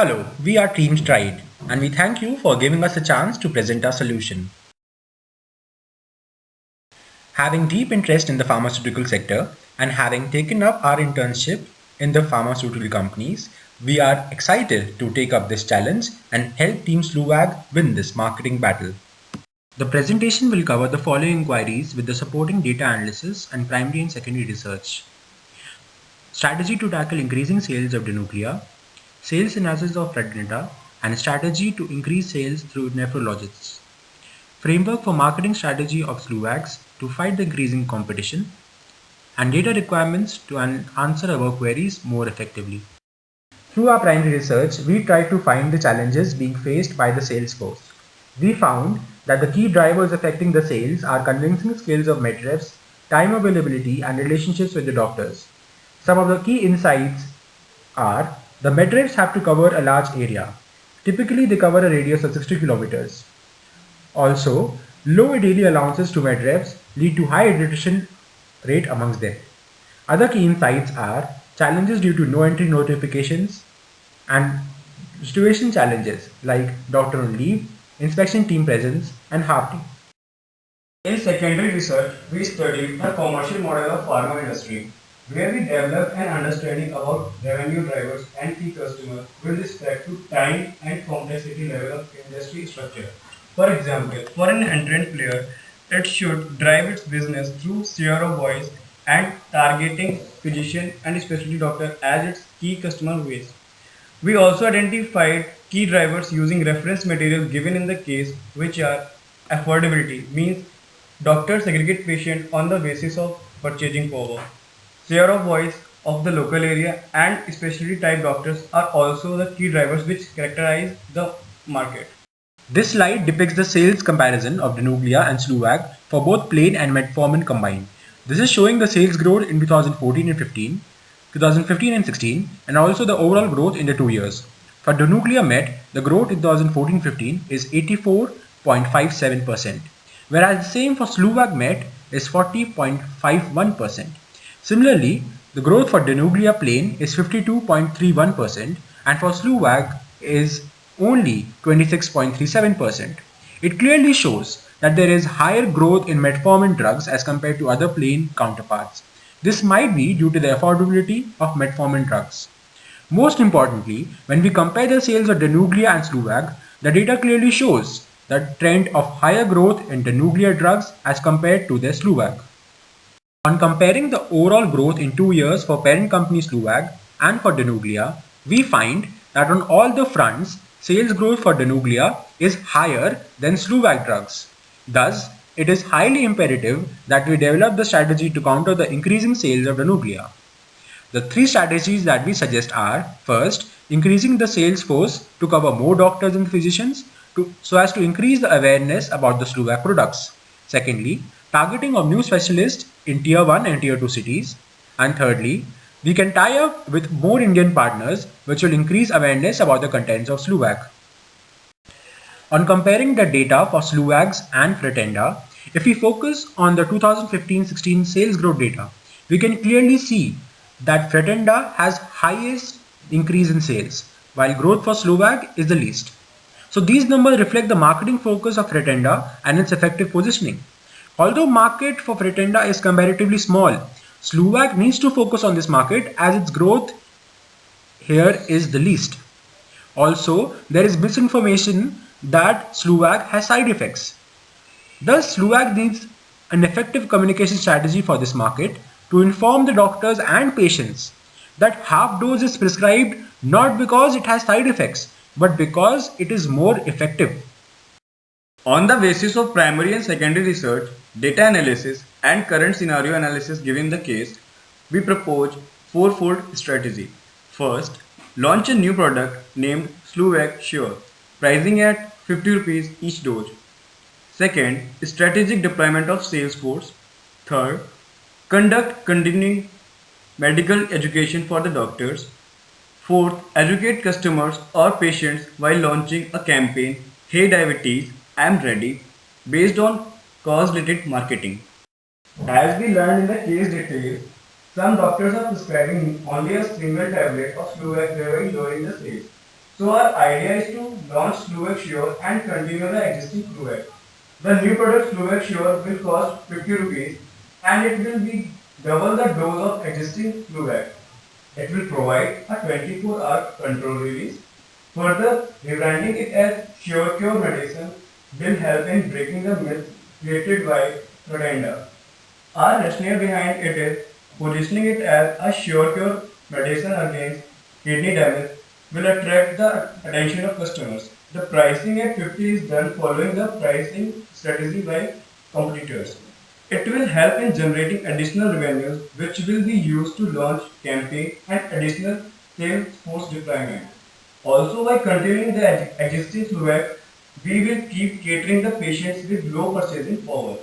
Hello, we are Team Stride, and we thank you for giving us a chance to present our solution. Having deep interest in the pharmaceutical sector and having taken up our internship in the pharmaceutical companies, we are excited to take up this challenge and help Team Slovak win this marketing battle. The presentation will cover the following inquiries with the supporting data analysis and primary and secondary research. Strategy to tackle increasing sales of Denuclea, sales analysis of Fredneta, and strategy to increase sales through nephrologists. Framework for marketing strategy of Slovaks to fight the increasing competition, and data requirements to answer our queries more effectively. Through our primary research, we tried to find the challenges being faced by the sales force. We found that the key drivers affecting the sales are convincing skills of medreps, time availability, and relationships with the doctors. Some of the key insights are the medreps have to cover a large area. Typically, they cover a radius of 60 kilometers. Also, low daily allowances to medreps lead to high attrition rate amongst them. Other key insights are challenges due to no entry notifications and situation challenges like doctor on leave, inspection team presence, and half day. In secondary research, we studied the commercial model of pharma industry, where we developed an understanding about revenue drivers and key customers with respect to time and complexity level of industry structure. For example, for an entrant player, it should drive its business through share of voice and targeting physician and specialty doctor as its key customer base. We also identified key drivers using reference material given in the case, which are affordability, means doctors segregate patients on the basis of purchasing power. Share of voice of the local area and specialty type doctors are also the key drivers which characterize the market. This slide depicts the sales comparison of Denuclea and Slovak for both plain and metformin combined. This is showing the sales growth in 2014 and 15, 2015 and 16, and also the overall growth in the 2 years. For Denuclea Met, the growth in 2014-15 is 84.57%, whereas the same for Slovak Met is 40.51%. Similarly, the growth for Denuclea Plain is 52.31% and for Slovak is only 26.37%. It clearly shows that there is higher growth in metformin drugs as compared to other plain counterparts. This might be due to the affordability of metformin drugs. Most importantly, when we compare the sales of Denuclea and Slovak, the data clearly shows the trend of higher growth in Denuclea drugs as compared to their Slovak. On comparing the overall growth in 2 years for parent company Slovak and for Denuclea, we find that on all the fronts, sales growth for Denuclea is higher than Slovak drugs. Thus, it is highly imperative that we develop the strategy to counter the increasing sales of Denuclea. The 3 strategies that we suggest are: first, increasing the sales force to cover more doctors and physicians so as to increase the awareness about the Slovak products. Secondly, targeting of new specialists in Tier 1 and Tier 2 cities. And thirdly, we can tie up with more Indian partners which will increase awareness about the contents of Slovak. On comparing the data for Slovaks and Fretenda, if we focus on the 2015-16 sales growth data, we can clearly see that Fretenda has highest increase in sales, while growth for Slovak is the least. So these numbers reflect the marketing focus of Fretenda and its effective positioning. Although market for Fretenda is comparatively small, Slovak needs to focus on this market as its growth here is the least. Also, there is misinformation that Slovak has side effects. Thus, Slovak needs an effective communication strategy for this market to inform the doctors and patients that half dose is prescribed not because it has side effects, but because it is more effective. On the basis of primary and secondary research, data analysis, and current scenario analysis given the case, we propose fourfold strategy. First, launch a new product named Slovak Sure, pricing at 50 rupees each dose. Second, strategic deployment of sales force. Third, conduct continuing medical education for the doctors. Fourth, educate customers or patients while launching a campaign, Hey Diabetes, I'm ready, based on cause-related marketing. As we learned in the case details, some doctors are prescribing only a single tablet of Slovak during the sales. So our idea is to launch Fluvac Sure and continue the existing Fluvac. The new product Fluvac Sure will cost 50 rupees and it will be double the dose of existing Fluvac. It will provide a 24-hour control release. Further, rebranding it as Sure Cure medicine will help in breaking the myth created by Prodenda. Our rationale behind it is positioning it as a sure cure medicine against kidney damage will attract the attention of customers. The pricing at 50 is done following the pricing strategy by competitors. It will help in generating additional revenues which will be used to launch campaign and additional sales force deployment. Also, by continuing the existing Fluvac, we will keep catering the patients with low purchasing power.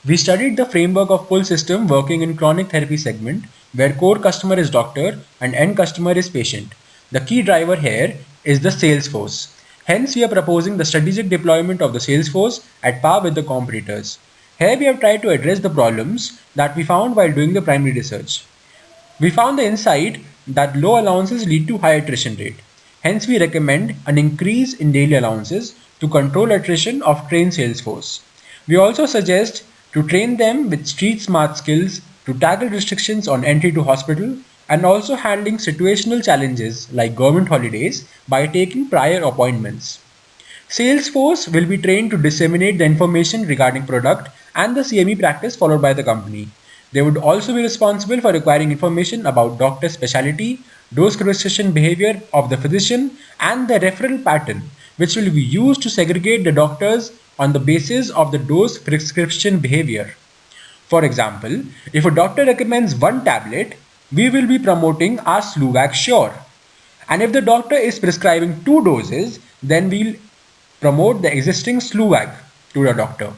We studied the framework of pull system working in chronic therapy segment where core customer is doctor and end customer is patient. The key driver here is the sales force. Hence, we are proposing the strategic deployment of the sales force at par with the competitors. Here we have tried to address the problems that we found while doing the primary research. We found the insight that low allowances lead to high attrition rate. Hence, we recommend an increase in daily allowances to control attrition of trained sales force. We also suggest to train them with street smart skills to tackle restrictions on entry to hospital and also handling situational challenges like government holidays by taking prior appointments. Salesforce will be trained to disseminate the information regarding product and the CME practice followed by the company. They would also be responsible for acquiring information about doctor specialty, dose prescription behavior of the physician, and the referral pattern, which will be used to segregate the doctors on the basis of the dose prescription behavior. For example, if a doctor recommends one tablet, we will be promoting our Sluvac Sure. And if the doctor is prescribing two doses, then we'll promote the existing Sluvac to the doctor.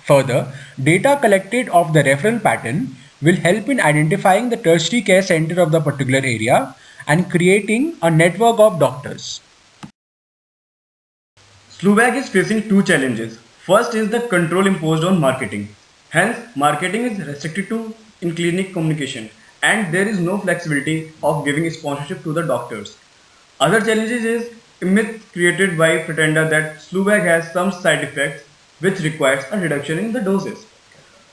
Further, data collected of the referral pattern will help in identifying the tertiary care center of the particular area and creating a network of doctors. Slovak is facing two challenges. First is the control imposed on marketing. Hence, marketing is restricted to in-clinic communication and there is no flexibility of giving sponsorship to the doctors. Other challenges is a myth created by Pretenda that Slovak has some side effects which requires a reduction in the doses.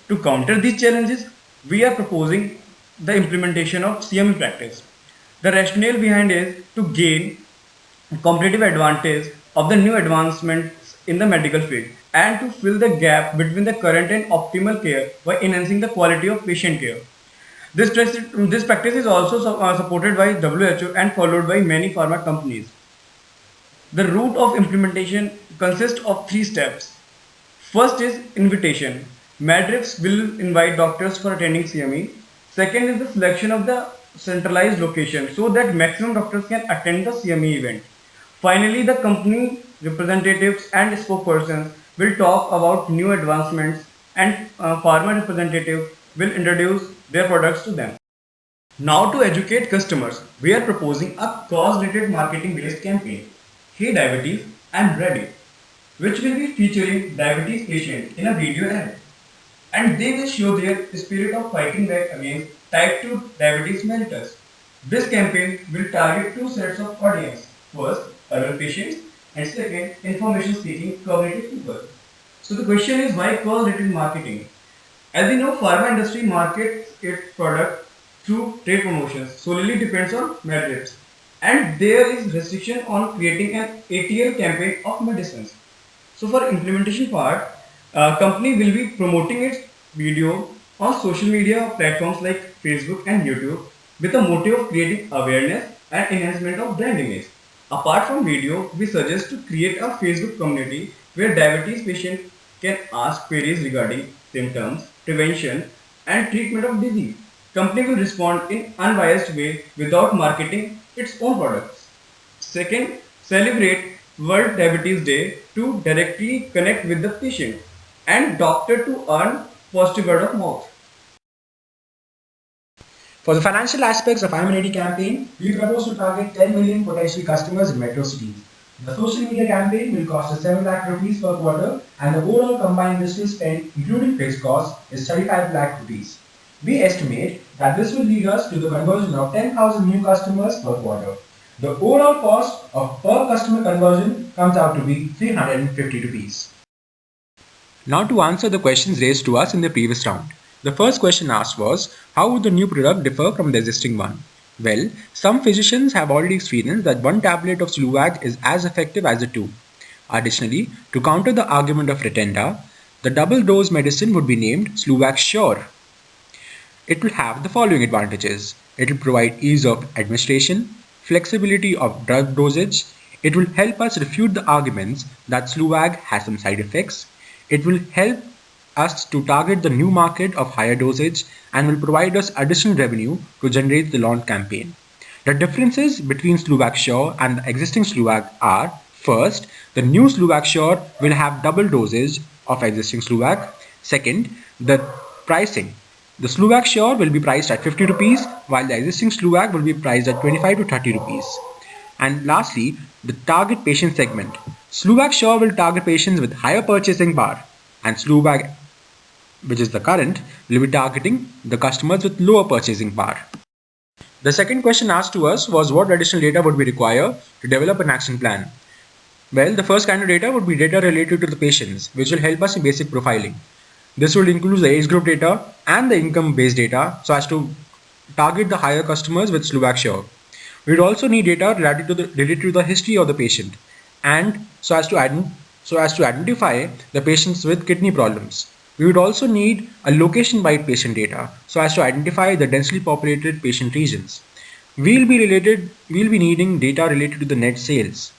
To counter these challenges, we are proposing the implementation of CME practice. The rationale behind is to gain competitive advantage of the new advancements in the medical field and to fill the gap between the current and optimal care by enhancing the quality of patient care. This practice is also supported by WHO and followed by many pharma companies. The route of implementation consists of three steps. First is invitation. Madrips will invite doctors for attending CME. Second is the selection of the centralized location so that maximum doctors can attend the CME event. Finally, the company representatives and spokespersons will talk about new advancements and pharma representatives will introduce their products to them. Now to educate customers, we are proposing a cause-related marketing based campaign. Hey diabetes, I'm ready, which will be featuring diabetes patients in a video ad. And they will show their spirit of fighting back against type 2 diabetes mellitus. This campaign will target two sets of audience. First, urban patients and second, information seeking cognitive people. So the question is why cause-related marketing? As we know, pharma industry markets its product through trade promotions, solely depends on metrics. And there is restriction on creating an ATL campaign of medicines. So for implementation part, company will be promoting its video on social media platforms like Facebook and YouTube with the motive of creating awareness and enhancement of brand image. Apart from video, we suggest to create a Facebook community where diabetes patients can ask queries regarding symptoms, prevention, and treatment of disease. Company will respond in unbiased way without marketing its own products. Second, celebrate World Diabetes Day to directly connect with the patient and doctor to earn positive word of mouth. For the financial aspects of IM80 campaign, we propose to target 10 million potential customers in metro cities. The social media campaign will cost us 7 lakh rupees per quarter and the overall combined business spend including fixed costs is 35 lakh rupees. We estimate that this will lead us to the conversion of 10,000 new customers per quarter. The overall cost of per customer conversion comes out to be 350 rupees. Now to answer the questions raised to us in the previous round. The first question asked was, how would the new product differ from the existing one? Well, some physicians have already experienced that one tablet of Sluwag is as effective as the two. Additionally, to counter the argument of Retenda, the double dose medicine would be named Sluwag Sure. It will have the following advantages. It will provide ease of administration, flexibility of drug dosage. It will help us refute the arguments that Sluwag has some side effects. It will help us to target the new market of higher dosage and will provide us additional revenue to generate the launch campaign. The differences between Sluwag Sure and the existing Sluwag are: first, the new Sluwag Sure will have double dosage of existing Sluwag. Second, the pricing. The Sluwag Sure will be priced at 50 rupees while the existing Sluwag will be priced at 25 to 30 rupees. And lastly, the target patient segment. Sluwag Sure will target patients with higher purchasing power, and Sluwag, which is the current, will be targeting the customers with lower purchasing power. The second question asked to us was what additional data would be required to develop an action plan. Well, the first kind of data would be data related to the patients, which will help us in basic profiling. This will include the age group data and the income based data so as to target the higher customers with Sluwag Sure. We would also need data related to the history of the patient and so as to identify the patients with kidney problems. We would also need a location-wide patient data so as to identify the densely populated patient regions. We'll be needing data related to the net sales.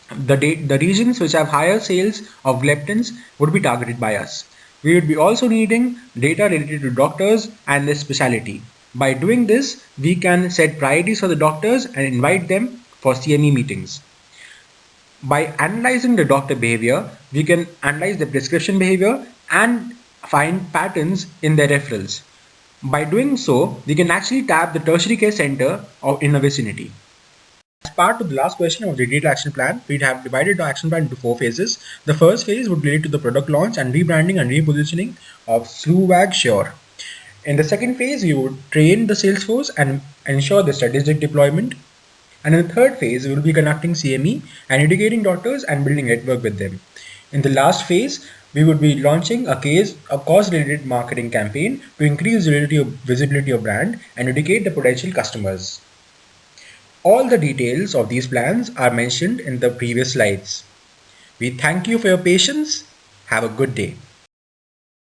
The regions which have higher sales of leptins would be targeted by us. We would be also needing data related to doctors and their specialty. By doing this, we can set priorities for the doctors and invite them for CME meetings. By analyzing the doctor behavior, we can analyze the prescription behavior and find patterns in their referrals. By doing so, we can actually tap the tertiary care center in a vicinity. As part of the last question of the detailed action plan, we have divided the action plan into 4 phases. The first phase would relate to the product launch and rebranding and repositioning of Sluwag Sure. In the second phase, we would train the sales force and ensure the strategic deployment. And in the third phase, we will be conducting CME and educating doctors and building a network with them. In the last phase, we would be launching a cost-related marketing campaign to increase visibility of brand and educate the potential customers. All the details of these plans are mentioned in the previous slides. We thank you for your patience. Have a good day.